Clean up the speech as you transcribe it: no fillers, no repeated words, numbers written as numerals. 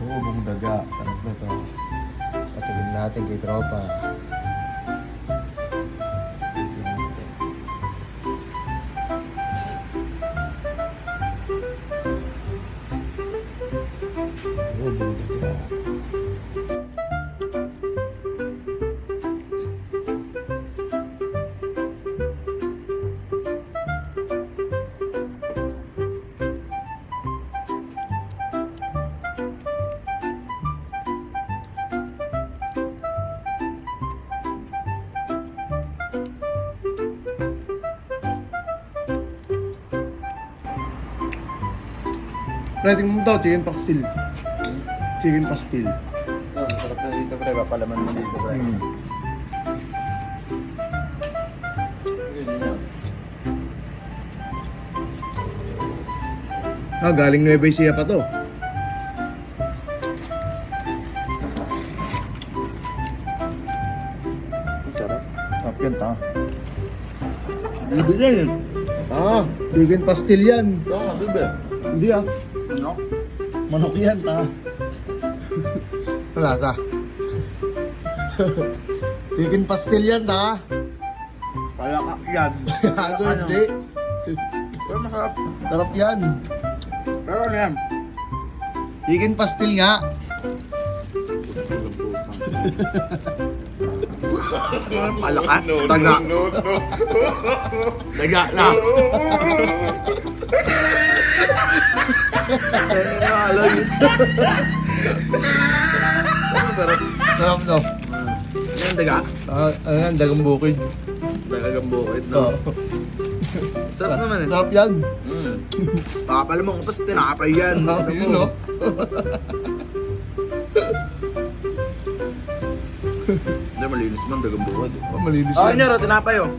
Ubong daga. Sarap na to. Patigim natin kay tropa. Patigim natin. Ubong daga. Rating mo daw, chicken pastil. Chicken pastil. Oh, masarap na dito pre, papalaman mo dito pre. Hmm. Yun yan. Galing Nueva Ecija pa to. Ang sarap. Sarap yan, ta. Libre yan yun. Chicken pastil yan. Oo nga, libre. Hindi ah. Ano? Manok yan, ta. Malasa. Chicken pastil yan, ta. Palaka yan. Gago, hindi. Pero masarap. Sarap yan. Pero ano yan? Chicken pastil nga. Palaka? Taga. Taga na. Masarap. Sarap, no? Yan taga. Ano yan, dagang bukid. Talagang bukid, no? Sarap naman eh. Sarap yan. Pakapal mo, tapos tinapay yan. Sarap yun, no? Hindi, malinis man, dagang bukid. Malinis Oh, yan. Inyara, tinapay oh.